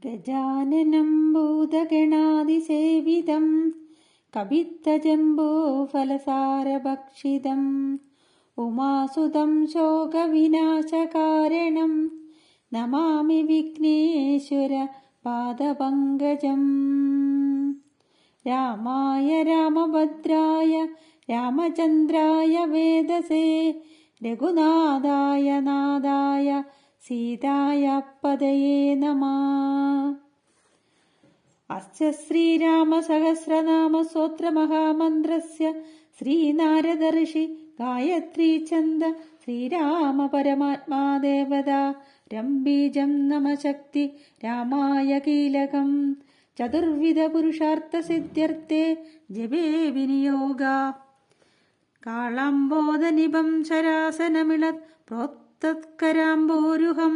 ഗജാനനം ഭൂതഗണാതിസേവിതം കവിത്തജംബൂഫലസാരഭക്ഷിതം ഉമാസുതം ശോകവിനാശകാരണം നമാമി വിഘ്നേശ്വര പാദപങ്കജം. രാമായ രാമഭദ്രായ രാമചന്ദ്രായ വേദസേ രഘുനാഥായ നാഥായ സീതായ പദയേ നമഃ. അസ്യ ശ്രീരാമസഹസ്രനാമസ്തോത്രമഹാമന്ത്രസ്യ ശ്രീനാരദർഷി ഗായത്രീ ഛന്ദ ശ്രീരാമ പരമാത്മാ ദേവതാ രംബീജം നമശക്തി രാമായ കീലകം ചതുർവിധ പുരുഷാർത്ഥ സിദ്ധ്യർത്ഥേ ജപേ വിനിയോഗ. കാളാംബോധനിഭം ശരാസനമിളത് പ്രോത്തത്കരാംബോരുഹം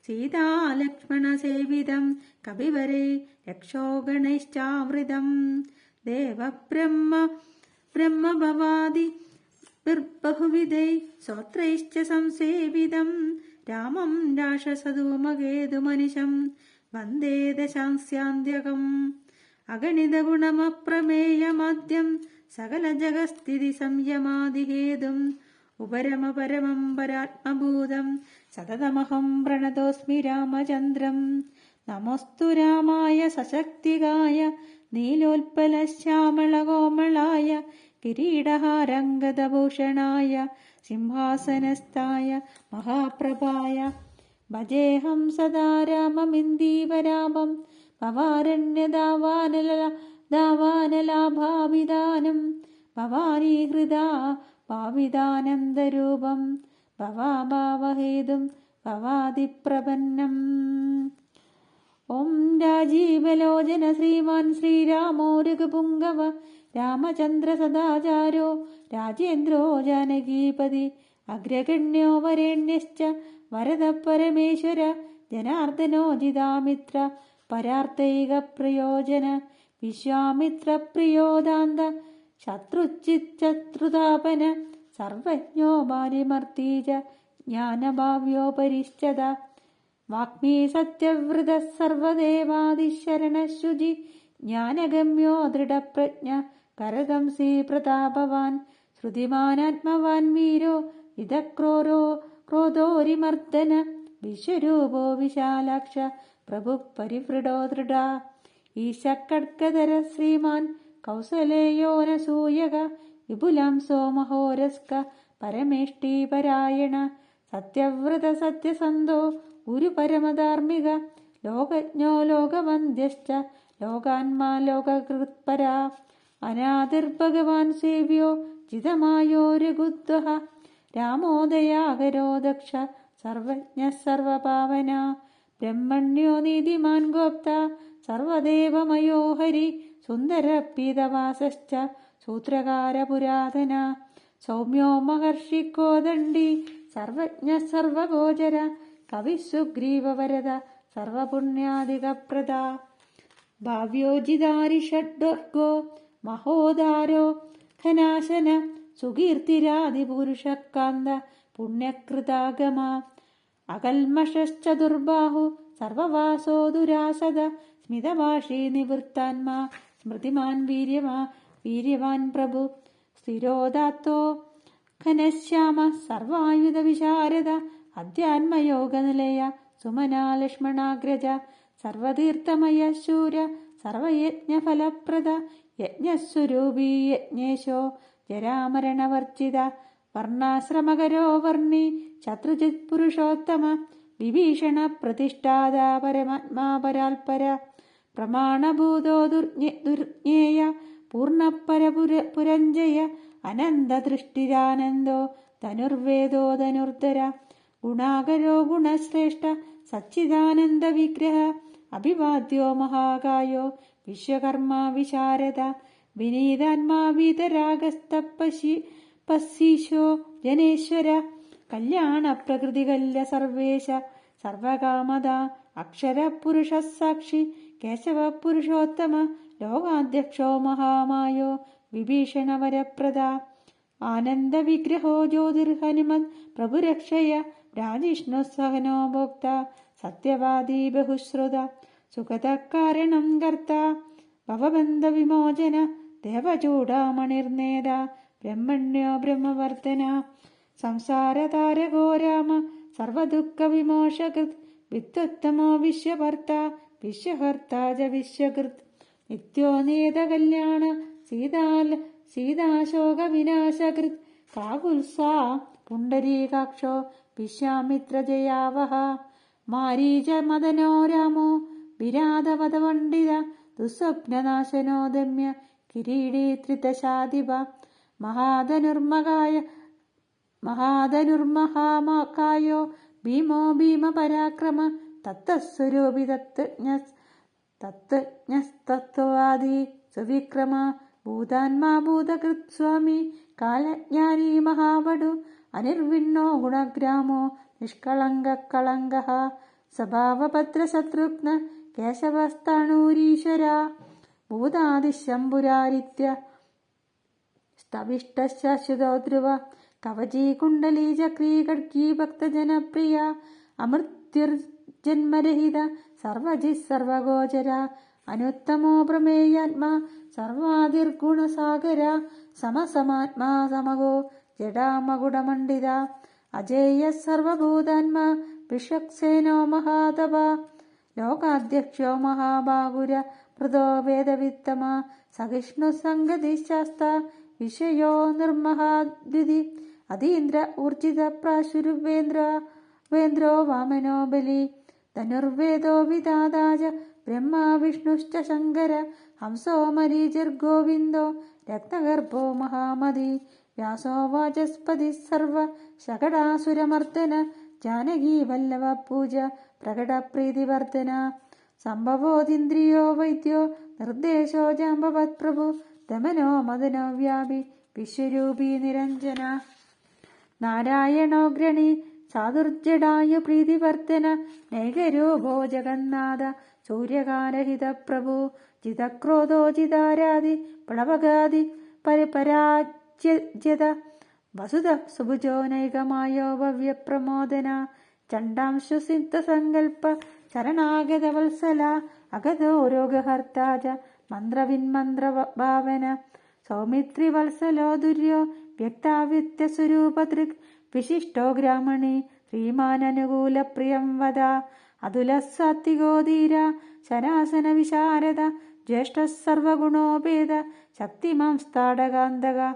സീതാലക്ഷ്മണസേവിതം കപിവരേ രക്ഷോഗണൈശ്ചാവൃതം ദേവബ്രഹ്മഭവാദി ബഹുവിധൈ സ്വത്രൈശ്ച സംസേവിതം രാമം രാക്ഷസധൂമകേതുമനിശം വന്ദേ ദശാംസ്യാന്ത്യകം. അഗണിത ഗുണമപ്രമേയമാദ്യം സകല ജഗസ്ഥിതി സംയമാദിഹേതും ഉപരമപരമം പരാത്മഭൂതം സതതമഹം പ്രണതോസ്മി രാമചന്ദ്രം. നമോസ്തു രാമായ സശക്തികായ നീലോത്പലശ്യാമളകോമളായ കിരീടഹാരംഗതഭൂഷണായ സിംഹാസനസ്ഥായ മഹാപ്രഭായ. ഭജേഹം സദാ രാമമിന്ദീവരാമം ഭവാരണ്യദാവാനലാഭാവിധാനം ഭവാനി ഹൃദാ ഭാവിതാനന്ദരൂപം ഭവാഭാവഹേതും ഭവാദിപ്രപന്നം. ഓം രാജീവലോചന ശ്രീമാൻ ശ്രീരാമോ രഘുപുംഗവ രാമചന്ദ്ര സദാചാരോ രാജേന്ദ്രോ ജാനകീപതി അഗ്രഗണ്യോ വരേണ്യശ്ച വരദ പരമേശ്വര ജനാർദ്ദനോ ജിതാമിത്ര പരാർത്ഥൈക പ്രയോജന വിശ്വാമിത്ര പ്രിയോദാന്ത ശത്രുച്ചിത്തൃതാപന സർവജ്ഞോ ബാലിമർത്തീജ ജ്ഞാനഭാവ്യോ പരിശ്ചത വാഗ്മീ സത്യവ്രത സർവദേവാദിശരണശുചി ജ്ഞാനഗമ്യോ ദൃഢപ്രജ്ഞ കരദംസീ പ്രതാപവാൻ ശ്രുതിമാനാത്മവാൻ വീരോ ഇതക്രോരോ ക്രോധോരിമർദ്ദന വിശ്വരൂപോ വിശാലാക്ഷ പ്രഭു പരിവൃഢോ ദൃഢ ഈശക്കഡ്ഗധര ശ്രീമാൻ കൗസലേയോനസൂയക വിപുലാംസോ മഹോരസ്ക പരമേഷ്ടീപരായണ സത്യവ്രത സത്യസന്ധോ ഗുരു പരമധാർമ്മിക ലോകജ്ഞോ ലോകവന്ദ്യശ്ച ലോകാന്മാ ലോകകൃത്പരാ അനാദിർഭഗവാൻ സേവ്യോ ജിതമായോ രഘുദ്വഹ രാമോദയാകരോ ദക്ഷ സർവജ്ഞ സർവപാവന ബ്രഹ്മണ്യോ നീതിമാൻ ഗോപ്ത സർവദേവമയോ ഹരി സുന്ദര പീതവാസശ്ച സൂത്രകാര പുരാതന സൗമ്യോ മഹർഷി കോദണ്ഡി സർവജ്ഞ സർവഗോചര കവിസുഗ്രീവവരദ സർവപുണ്യാധികപ്രദ ഭാവ്യോജിതാരി ഷഡ്വർഗോ മഹോദാരോ ഘനാശന സുകീർത്തിരാദിപുരുഷകാന്ത പുണ്യകൃതാഗമ അകൽമഷശ്ചതുർബാഹു സർവവാസോ ദുരാസദ സ്മിതഭാഷീ നിവൃത്താത്മാ സ്മൃതിമാൻ വീര്യവാൻ പ്രഭു സ്ഥിരോദാത്തോ ഘനശ്യാമ സർവായുധ വിശാരദ അധ്യാത്മയോഗനിലയ സുമനാ ലക്ഷ്മണാഗ്രജ സർവതീർത്ഥമയ ശൂര സർവയജ്ഞഫലപ്രദ യജ്ഞസ്വരൂപീ യജ്ഞേശോ ജരാമരണവർജിത വർണ്ണാശ്രമകരോ വർണ്ണി ശത്രുജിത് പുരുഷോത്തമ വിഭീഷണ പ്രതിഷ്ഠാത പരമാത്മാ പരാൽപര പ്രമാണഭൂതോ ദുർജ്ഞേയ പൂർണ്ണപരപുരഞ്ജയ അനന്തദൃഷ്ടിരാനന്ദോ ധനുർവേദോ ധനുർധര ഗുണാകരോ ഗുണശ്രേഷ്ഠ സച്ചിദാനന്ദ വിഗ്രഹ അഭിവാദ്യോ മഹാകായോ വിശ്വകർമാ വിശാരദ വിനീതാത്മാ വീതരാഗസ്തപശീശോ ജനേശ്വര കല്യാണ പ്രകൃതികല്യ സർവേശ സർവകാമദ അക്ഷരപുരുഷ സാക്ഷി കേശവ പുരുഷോത്തമ ലോകാധ്യക്ഷോ മഹാമായോ വിഭീഷണവരപ്രദ ആനന്ദവിഗ്രഹോ ജ്യോതിർഹനുമത് പ്രഭുരക്ഷയ രാജിഷ്ണു സഹനോ ഭോക്ത സത്യവാദീ ബഹുശ്രുത സുഗതകാരണം കർത്ത ഭവബന്ധ വിമോചന ദേവചൂടാമണിർനേത ബ്രഹ്മണ്യോ ബ്രഹ്മവർദ്ധന സംസാരതാരകോ രാമ സർവദുഃഖ വിമോഷകൃത് വിദ്വത്തമോ വിശ്വഭർത്ത വിശ്വഹർത്ത ച വിശ്വകൃത് നിത്യോ നേത കല്യാണ സീതാശോക വിനാശകൃത് കാകുൽസാ പുണ്ടരീകാക്ഷോ വിശ്വാമിത്രജയാവഹ മാരീച മദനോ രാമോ വിരാതവദപണ്ഡിത ദുസ്വപ്നനാശനോ ദമ്യ കിരീടീ ത്രിതശാധിപ മഹാധനുർമഹാകായോ ഭീമോ ഭീമപരാക്രമ തത്തസ്വരൂപി തത്വജ്ഞസ്തത്വവാദി സുവിക്രമ ഭൂതാത്മാ ഭൂതകൃത് സ്വാമി കാലജ്ഞാനീ മഹാവടു അനിർവിണ്ണോ ഗുണഗ്രാമോ നിഷ്കളങ്ക സ്വഭാവഭദ്രശത്രുഘ്ന കേശവസ്ഥാണൂരീശ്വര ഭൂതാദിശംഭുരാരിത്യ സ്തവിഷ്ടശ്ശുതോ ധ്രുവ കവചീ കുണ്ടലീ ചക്രീ ഖഡ്ഗീ ഭക്തജനപ്രിയ അമൃത്യുർജന്മരഹിത സർവജി സർവഗോചര അനുത്തമോ പ്രമേയാത്മാ സർവാതിർഗുണസാഗര സമസമാത്മാ സമഗോ ജഡാമകുടമണ്ഡിത അജേയ സർവഭൂതാത്മാ വിശ്വക്സേനോ മഹാതപ ലോകാധ്യക്ഷോ മഹാബാഹുര പ്രദോ വേദവിത്തമ സഹിഷ്ണു സംഗതിശാസ്ത വിഷയോ നിർമഹാദ്വിതി അതീന്ദ്ര ഊർജിത പ്രാശുരുവേന്ദ്രോ വാമനോ ബലി ധനുർവേദോ വിദാതാജ ബ്രഹ്മാ വിഷ്ണുശ്ച ശങ്കര ഹംസോ മരീചിർഗോവിന്ദോ രത്നഗർഭോ മഹാമതി വ്യാസോ വാചസ്പതി സർവ ശകടാസുരമർദ്ദന ജാനകീ വല്ലഭ പൂജ പ്രകടപ്രീതിവർദ്ധന സംഭവോദിന്ദ്രിയോ വൈദ്യോ നിർദ്ദേശോ ജാമ്പവത് പ്രഭു ദമനോ മദനോ വ്യാപി വിശ്വരൂപീ നിരഞ്ജന നാരായണോഗ്രണി സാധുർജടായു പ്രീതിവർദ്ധന നൈകരൂപോ ജഗന്നാഥ സൂര്യകാരഹിത പ്രഭു ജിതക്രോധോ ജിതാരാധി പ്ലവകാദി പരാജ്യത വസുധ സുഭുജോ നൈകമായോ ഭവ്യപ്രമോദന ചണ്ടാംശു സിദ്ധസങ്കൽപ്പ ശരണാഗത വത്സല അഗതോ രോഗഹർത്താജ മന്ത്രവിന്മന്ത്രഭാവന സൗമിത്രി വത്സലോ ദുര്യോ വ്യക്താവിത്യസ്വരൂപദൃക് വിശിഷ്ടോ ഗ്രാമണി ശ്രീമാനനുകൂല പ്രിയം വദ അതുലസാത്വികോ ധീര ശനാസന വിശാരദ ജ്യേഷ്ഠ സർവഗുണോപേത ശക്തിമാംസ്താടകാന്തക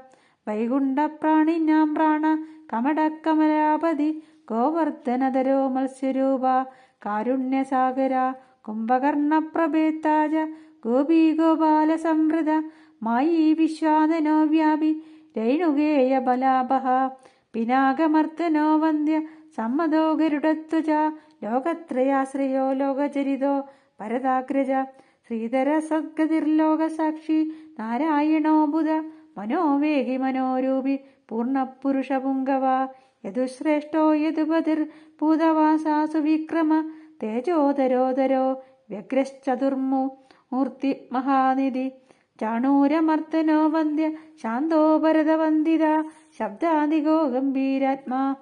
വൈകുണ്ഠ പ്രാണിനാം പ്രാണ കമടകമലാപതി ഗോവർദ്ധനധരോ മത്സ്യരൂപ കാരുണ്യസാഗര കുംഭകർണപ്രഭേത്താജ ഗോപീ ഗോപാല സംവൃത മായി വിശ്വാദനോ വ്യാപി രൈണുകേയ ബലാപഹ പിനാകമർദ്ദനോ വന്ദ്യ സമ്മതോ ഗരുഡത്വജ ലോകത്രയാശ്രയോ ലോകചരിതോ ഭരതാഗ്രജ ശ്രീധര സദ്ഗതിർലോകസാക്ഷി നാരായണോ ബുധ മനോവേഗി മനോരൂപി പൂർണ്ണപുരുഷപുങ്കവ യദുശ്രേഷ്ഠോ യദുപതിർ ഭൂതവാസാസു വിക്രമ തേജോധരോധരോ വ്യഗ്രശ്ചതുർമൂർത്തി മഹാനിധി ചാണൂരമർദ്ദനോ വന്ദ്യ ശാന്തോ ഭരതവന്ദിത ശബ്ദാദികോ ഗംഭീരാത്മാ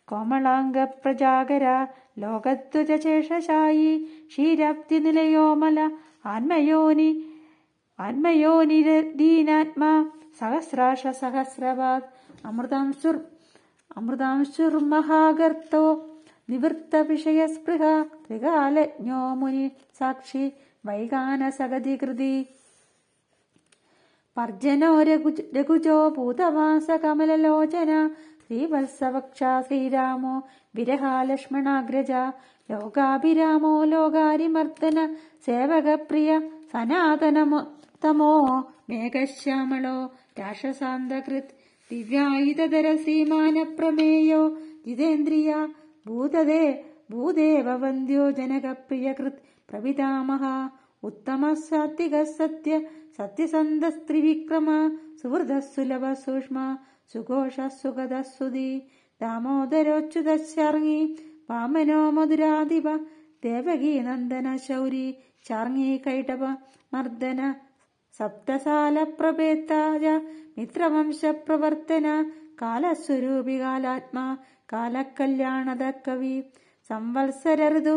കോമളാംഗ പ്രജാകര ലോകദ്വജശേഷശായി ക്ഷീരാബ്ധി നിലയോമല ആത്മയോനിരദീനാത്മാ സഹസ്രാശ സഹസ്രപാദ് അമൃതാംശുർമഹാഗർത്തോ നിവൃത്ത വിഷയസ്പൃഹ ത്രികാലജ്ഞോ മുനി സാക്ഷി വൈകാനസഗതികൃതി പർജനോ രഘുജോ ഭൂതവാസ കമലലോചന ശ്രീവത്സവക്ഷ ശ്രീരാമോ വിരഹാലക്ഷ്മണാഗ്രജ ലോകാഭിരാമോ ലോകാരിമർദ്ദന സേവകപ്രിയ സനാതനമോ മേഘശ്യാമളോ രാക്ഷസാന്തകൃത് ദിവ്യായുധര ശ്രീമാനപ്രമേയോ ജിതേന്ദ്രിയ ഭൂദേവവന്ദ്യോ ജനകപ്രിയകൃത് പ്രപിതാമഹ ഉത്തമ സാത്വിക സത്യസന്ധസ്ത്രിവിക്രമ സുഹൃദസുലഭ സൂക്ഷ്മ സുഘോഷ സുഗതസുതി ദാമോദരോച്യുതശാർങ്ങി വാമനോ മധുരാധിപ ദേവകീ നന്ദന ശൗരി ചാർങ്ങി കൈടവ മർദ്ദന സപ്തസാല പ്രഭേത്താജ മിത്രവംശ പ്രവർത്തന കാലസ്വരൂപി കാലാത്മാ കാലകല്യാണത കവി സംവത്സര ഋതു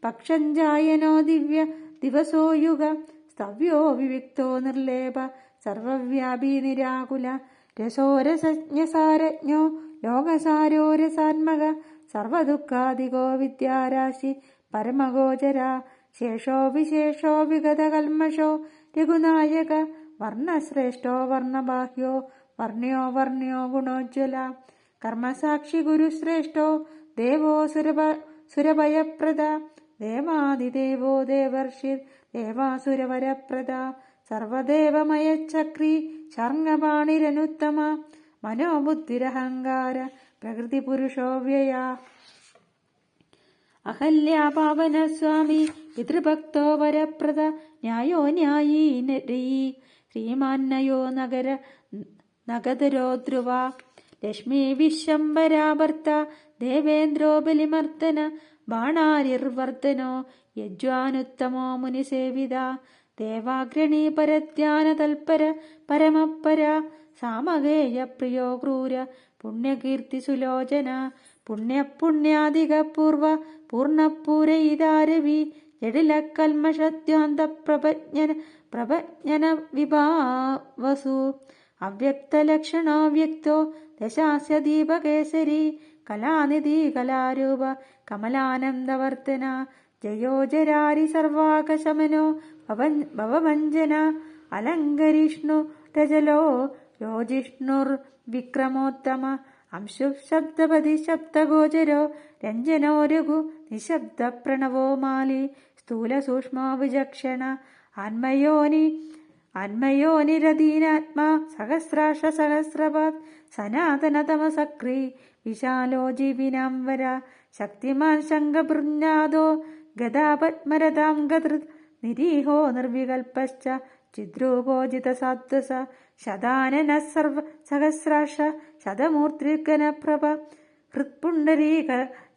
പക്ഷഞ്ജായനോ ദിവ്യ ദിവസോ യുഗ സ്തവ്യോ വിവിക്തോ നിർലേപ സർവവ്യാപി നിരാകുല രസോരസജ്ഞസാരജ്ഞോ ലോകസാരോ രസാത്മക സർവദുഃഖാദികോ വിദ്യാരാശി പരമഗോചര ശേഷോ വിശേഷോ വിഗത കൽമഷോ രഘുനായക വർണ്ണശ്രേഷ്ഠോ വർണ്ണബാഹ്യോ വർണ്ണ്യോ വർണ്ണ്യോ ഗുണോജ്വല കർമ്മസാക്ഷി ഗുരുശ്രേഷ്ഠോ ദേവോ സുരഭയപ്രദ ദേവാദിദേവോ ദേവർഷിർ ദേവാസുരവരപ്രദ സർവദേവമയചക്രീ ശർങ്ങപാണിരനുത്തമ മനോബുദ്ധിരഹങ്കാര പ്രകൃതി പുരുഷോ വ്യയ അഹല്യാപാവന സ്വാമി പിതൃഭക്തോ വരപ്രദ ന്യായോ ന്യായീ ശ്രീമാന്നയോ നഗതരോ ധ്രുവ ലക്ഷ്മീ വിശ്വംഭരാഭർത്ത ദേവേന്ദ്രോ ബലിമർദ്ദന ബാണാരിർവർദ്ധനോ യജ്വാനുത്തമോ മുനിസേവിത ദേവാഗ്രണീ പരധ്യാന തൽപര പരമപ്പര സാമഗേയ പ്രിയോ ക്രൂര പുണ്യകീർത്തി സുലോചന പുണ്യാധിക പൂർവ പൂർണ്ണപൂരയിതാരവി ജഡില കൽമഷദ്വാന്ത പ്രപജ്ഞന വിഭാവസു അവ്യക്തലക്ഷണോ വ്യക്തോ ദശാസ്യ ദീപകേസരി കലാനിധി കലാരൂപ കമലാനന്ദവർദ്ധന ജയോജരാരി സർവാകശമനോ ഭവഭഞ്ജന അലങ്കരിഷ്ണു രജലോ യോജിഷ്ണുർവിക്രമോത്തമ അംശു ശബ്ദപതി ശബ്ദഗോചരോ രഞ്ജനോ രഘു നിശബ്ദ പ്രണവോ മാലി സ്ഥൂല സൂക്ഷ്മോ വിചക്ഷണ ആത്മയോനിരധീനാത്മാ സഹസ്രാക്ഷ സഹസ്രപാത് സനാതന തമസക്രീ വിശാലോ ജീവിനാംവര ശക്തിമാൻ ശംഖഭൃജ്ഞാദോ ഗദാപത്മരതാം ഗതൃത് നിരീഹോ നിർവികൽപശ്ച ചിദ്രൂപോജിതസാത്വസ ശതാനന സർവ സഹസ്രാക്ഷ ശതമൂർത്തിർഗനപ്രഭ ഹൃത്പുണ്ഡരീക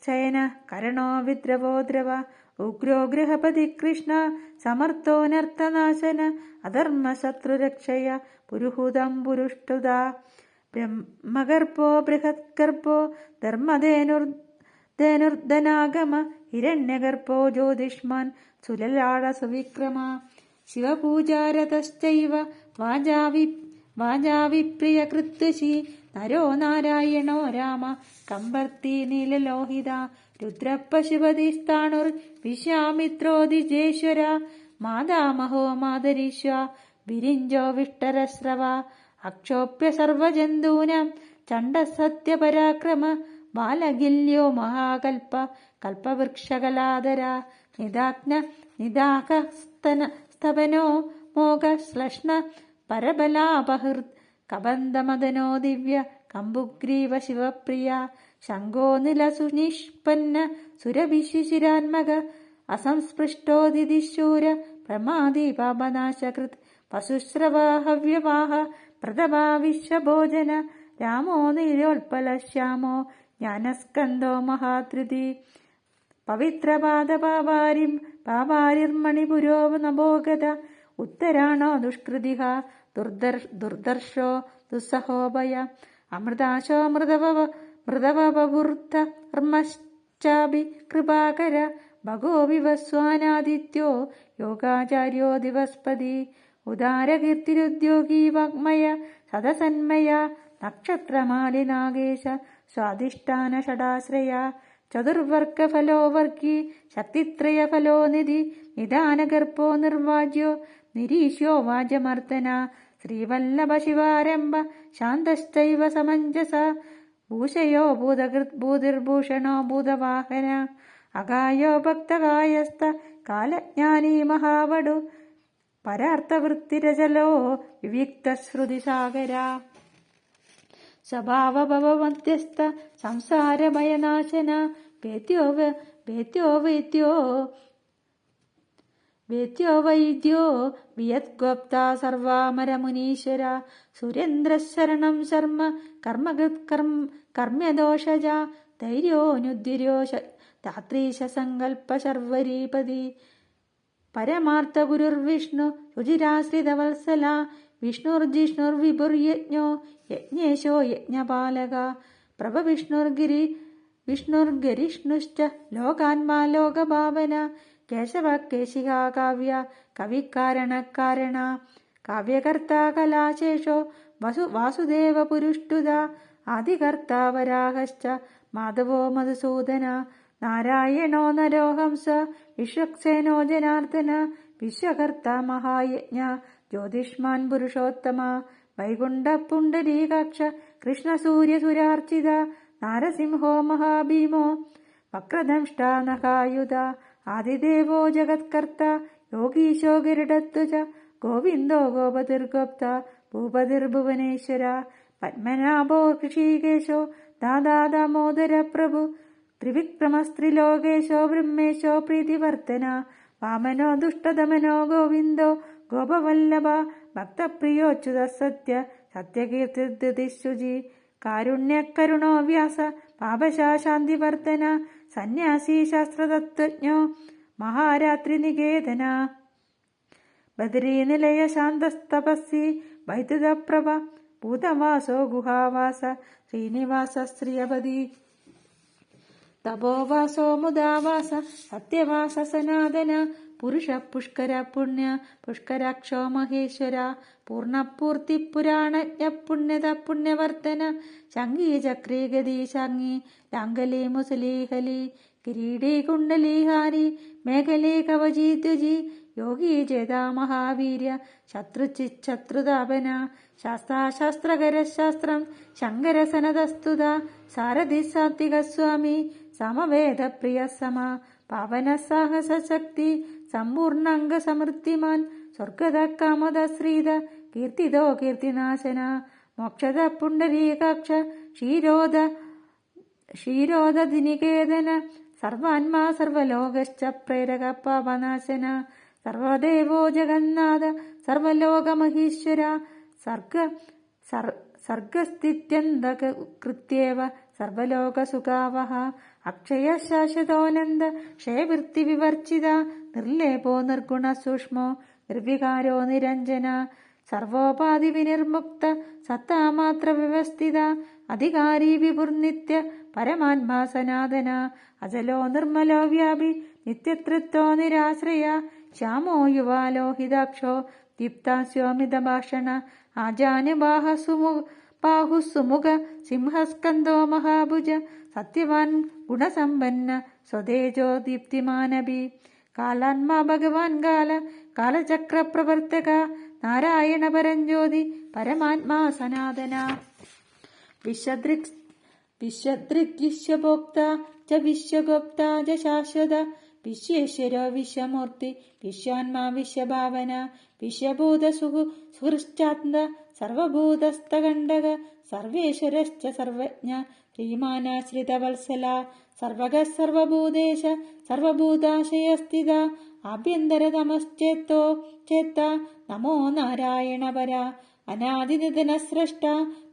ശയന കരണോ വിദ്രവോ ദ്രവ ഉഗ്രോ ഗൃഹപതി കൃഷ്ണ സമർത്ഥോ നർത്തനാശന അധർമ്മശത്രുരക്ഷയ പുരുഹൂതം പുരുഷ്ടുത ബ്രഹ്മഗർഭോ ബൃഹത്ഗർഭോ ധർമ്മധേനുർധനാഗമ ഹിരണ്യഗർഭോ ജ്യോതിഷ്മാൻ സുലലാട സുവിക്രമ ശിവപൂജാരതശ്ചൈവ വാജാവിപ്രിയ കൃത്വശി നരോ നാരായണോ രാമ കമ്പർത്തി നീലലോഹിത രുദ്രപ്പശുപതിസ്ഥാണുർ വിശ്വാമിത്രോദിജേശ്വര മാതാമഹോ മാതരീശ്വ വിരിഞ്ചോ വിഷ്ടരസ്രവ അക്ഷോപ്യ സർവജന്തൂനാം ചണ്ഡസത്യപരാക്രമ ബാലഗില്യോ മഹാകൽപ കൽപവൃക്ഷകലാധര നിദാഹസ്തനോ മോഘശ്ലഷ്ണ പരബലാപഹൃത് കബന്ധമദനോ ദിവ്യ കമ്പുഗ്രീവ ശിവപ്രിയ ശങ്കോ നിലസുനിഷ്പന്ന സുരഭിശിശിരാത്മക അസംസ്പൃഷ്ടോദിതിശൂര പ്രമാദി പാപനാശകൃത് പശുശ്രവഹവ്യവാഹ പ്രതഭാ വിശ്വഭോജന രാമോ നീലോൽപലശ്യാമോ ജ്ഞാനസ്കന്ധോ മഹാധൃതി പവിത്രപാദപാവാരിർമണിപുരോ നഭോഗത ഉത്തരാണോ ദുഷ്കൃതിഹ ദുർദർശോ ദുസ്സഹോഭയ അമൃതാശോ മൃതവപുർദ്ധർമ്മശ്ചാപി കൃപാകര ഭഗോ വിവസ്വാനാദിത്യോ യോഗാചാര്യോ ദിവസ്പതി ഉദാരകീർത്തിരുദ്യോഗീ വാഗ്മയ സദസന്മയ നക്ഷത്രമാലിനാഗേശ സ്വാധിഷ്ഠാന ഷടാശ്രയ ചതുർവർഗഫലോ വർഗീ ശക്തിത്രയഫലോ നിധി നിദാനഗർഭോ നിർവാജ്യോ നിരീശ്യോ വാജമർദ്ദന ശ്രീവല്ലഭ ശിവാരംഭ ശാന്തശ്ചൈവ സമഞ്ജസ ഭൂഷയോ ഭൂതകൃത് ഭൂതിർഭൂഷണോ ഭൂതവാഹന അകായോ ഭക്തകായസ്ഥ കാലജ്ഞാനീ മഹാവടു പരാർത്ഥവൃത്തിരചലോ വിവിക്തശ്രുതിസാഗര സ്വഭാവഭവമധ്യസ്ഥ സംസാരഭയനാശന വേദ്യോ വൈദ്യോ വിയദ്ഗോപ്ത സർവാമരമുനീശ്വര സുരേന്ദ്രശരണം ശർമ്മ കർമ്മകൃത് കർമ്മ്യദോഷജ ധൈര്യോനുദ്ധിരോ ധാത്രീശ സങ്കൽപ്പ ശർവരീപതി പരമാർത്ഥ ഗുരുർവിഷ്ണു രുചിരാശ്രിതവത്സല വിഷ്ണുർജിഷ്ണുർവിഭുർയജ്ഞോ യജ്ഞേശോ യജ്ഞപാലക പ്രഭവിഷ്ണുർഗിരി വിഷ്ണുർഗരിഷ്ണുശ്ച ലോകാത്മാ ലോകഭാവന കേശവ കേശികാ കാവ്യ കവികാരണകാരണ കാവ്യകർത്താ കലാശേഷോ വാസുദേവ പുരുഷ്ടുത ആദികർത്താ വരാഹശ്ച മാധവോ മധുസൂദന നാരായണോ നരോഹംസ വിശ്വക്സേനോ ജനാർദ്ദന വിശ്വകർത്താ മഹായജ്ഞ ജ്യോതിഷ്മാൻ പുരുഷോത്തമ വൈകുണ്ഠ പുണ്ഡരീകാക്ഷ കൃഷ്ണസൂര്യസുരാർച്ചിത നാരസിംഹോ മഹാഭീമോ വക്രദംഷ്ടാ നഖായുധ ആദിദേവോ ജഗത്കർത്ത യോഗീശോ ഗരുഡധ്വജ ഗോവിന്ദോ ഗോപതിർഗോപ്ത ഭൂപതിർഭുവനേശ്വര പത്മനാഭോ ഋഷികേശോ ദാദാ ദാമോദര പ്രഭു ത്രിവിക്രമസ്ത്രിലോകേശോ ബ്രഹ്മേശോ പ്രീതിവർത്തന വാമനോ ദുഷ്ടദമനോ ഗോവിന്ദോ ഗോപവല്ലഭ ഭക്തപ്രിയോച്യുത സത്യ സത്യകീർത്തിശുചി കാരുണ്യകരുണോ വ്യാസ പാപശാന്തിവർത്തന സന്യാസി ശാസ്ത്രതത്വജ്ഞോ മഹാരാത്രി നികേതന ബദരീനിലയ ശാന്തസ്തപസ്സി വൈദ്യുതപ്രഭ ഭൂതവാസോ ഗുഹാവാസ ശ്രീനിവാസ ശ്രിയപതി തപോവാസോ മുദാവാസ സത്യവാസ സനാതന പുരുഷ പുഷ്കര പുണ്യ പുഷ്കരാക്ഷോ മഹേശ്വര പൂർണ്ണപൂർത്തി പുരാണജ്ഞ പുണ്യത പുണ്യവർത്തന ശംഗീ ചക്രീ ഗതി ശാംഗി ലാംഗലി മുസലീഹലി കിരീടീ കുണ്ടലീഹാരി മേഖലീ കവചീ ദ്വജി യോഗീ ചേതാ മഹാവീര്യ ശത്രുതാപന ശാസ്ത്രകര ശാസ്ത്രം ശങ്കര സനതസ്തുത സാരഥി സാത്വിക സ്വാമി സമവേദ പ്രിയ സമ പാവന സാഹസ ശക്തി സമ്പൂർണാംഗ സമൃദ്ധിമാൻ സ്വർഗത കാമദ ശ്രീത കീർത്തിതോ കീർത്തിനാശന മോക്ഷത പുണ്ഡരീകാക്ഷ ക്ഷീരോദധിനികേതന സർവാത്മാ സർവലോകശ്ച പ്രേരക പാപനാശന സർവദേവോ ജഗന്നാഥ സർവലോകമഹീശ്വര സർഗസ്ഥിത്യന്തകൃത്യേവ സർവലോകസുഖാവഹ അക്ഷയ ശാശ്വതോനന്ദ ക്ഷയവൃത്തി വിവർച്ചിത നിർലേപോ നിർഗുണ സൂക്ഷ്മോ നിർവികാരോ നിരഞ്ജന സർവോപാധി വിനിർമുക്ത സത്താമാത്ര വ്യവസ്ഥിത അധികാരി വിപുർനിത്യ പരമാത്മാ സനാതന അജലോ നിർമ്മലോ വ്യാപി നിത്യതൃത്വോ നിരാശ്രയ ശ്യാമോ യുവാലോഹിതാക്ഷോ ദീപ്താസ്യോമിതഭാഷണ ആജാനുബാഹുസുമുഖ സിംഹസ്കന്ദോ മഹാഭുജ സത്യവാൻ ഗുണസമ്പന്ന സ്വതേജോ ദീപ്തിമാനഭി കാലാത്മാ ഭഗവാൻ കാലചക്ര പ്രവർത്തക നാരായണ പരഞ്ജ്യോതി പരമാത്മാ സനാതന വിശ്വദൃഗ്വിശ്വഭോക്ത ച വിശ്വഗോപ്ത ച ശാശ്വത വിശ്വേശ്വരോ വിശ്വമൂർത്തി വിശ്വാത്മാ വിശ്വഭാവന വിശ്വഭൂത സുഹൃശ്ചാന്ത സർവഭൂതസ്ഥകണ്ഡക സർവേശ്വരശ്ച സർവജ്ഞ ശ്രീമാനാശ്രിതവത്സല സർവഗ സർവഭൂതേശ സർവഭൂതാശയസ്ഥിത ആഭ്യന്തരതമശ്ചേത്ത നമോ നാരായണ പര അനാദിനിധന സ്രഷ്ട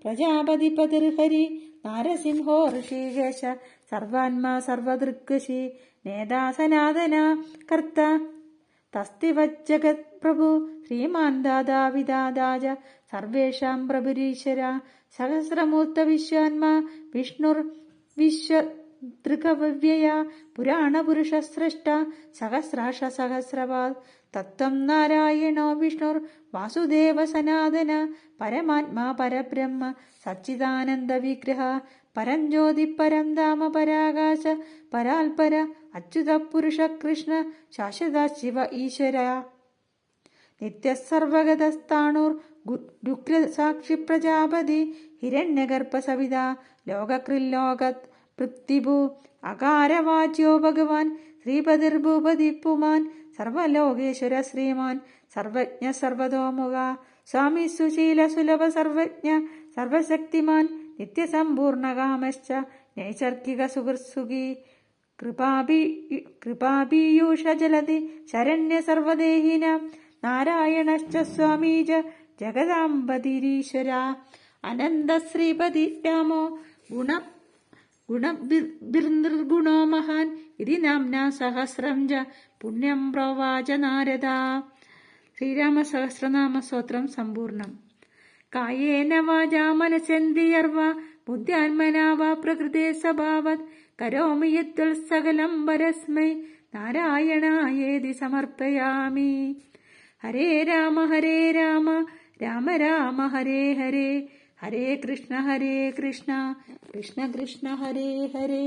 പ്രജാപതിപതിർഹരി നാരസിംഹോ ഋഷികേശ സർവാത്മാ സർവദൃഗ്വശി നേതാ സനാതന കർത്ത തസ്തിവജ്ജഗത് പ്രഭു ശ്രീമാൻ ദാദാ വിദാദാജ സർവേഷാം പ്രഭുരീശ്വര സഹസ്രമൂർത്ത വിശ്വാത്മാ വിഷ്ണുർ വിശ്വദൃഗവ്യയ പുരാണപുരുഷ സ്രഷ്ട സഹസ്രാക്ഷ സഹസ്രപാദ് തത്വം നാരായണോ വിഷ്ണുർ വാസുദേവ സനാതന പരമാത്മാ പരബ്രഹ്മ സച്ചിദാനന്ദ വിഗ്രഹ പരഞ്ജ്യോതി പരം ധാമ പരാകാശ പരാൽപര അച്യുത പുരുഷ കൃഷ്ണ ശാശ്വത ശിവ ഈശ്വര നിത്യസർവഗതസ്ഥാണുർ രുഗ്രസാക്ഷി പ്രജാപതി ഹിരണ്യഗർഭ സവിത ലോകകൃല്ലോകത് പൃഥ്വിഭൂ അകാരവാച്യോ ഭഗവാൻ ശ്രീപതിർഭൂപതി പുമാൻ സർവലോകേശ്വര ശ്രീമാൻ സർവജ്ഞ സർവതോമുഖ സ്വാമി സുശീല സുലഭ സർവജ്ഞ സർവശക്തിമാൻ നിത്യസമ്പൂർണകാമശ്ച നൈസർഗിക സുഹൃത്സുഖി കൃപാപീയൂഷ ജലതി ശരണ്യ സർവദേഹിന നാരായണശ്ച സ്വാമീ ജഗദാംബതിരീശ്വര അനന്ത ശ്രീപതി രാമോ ഗുണോ മഹാൻ ഇതി നാംനാ സഹസ്രം ച പുണ്യം പ്രവാച നാരദ. ശ്രീരാമ സഹസ്രനാമ സ്തോത്രം സമ്പൂർണം. കായേന വാചാ മനസേന്ദ്രിയർവാ ബുദ്ധ്യാത്മനാ വാ പ്രകൃതേ സ്വഭാവത് കരോമി യദ്വൽ സകലം പരസ്മൈ നാരായണായേതി സമർപ്പയാമി. ഹരേ രാമ രാമ രാമ ഹരേ ഹരേ, ഹരേ കൃഷ്ണ കൃഷ്ണ കൃഷ്ണ ഹരേ ഹരേ.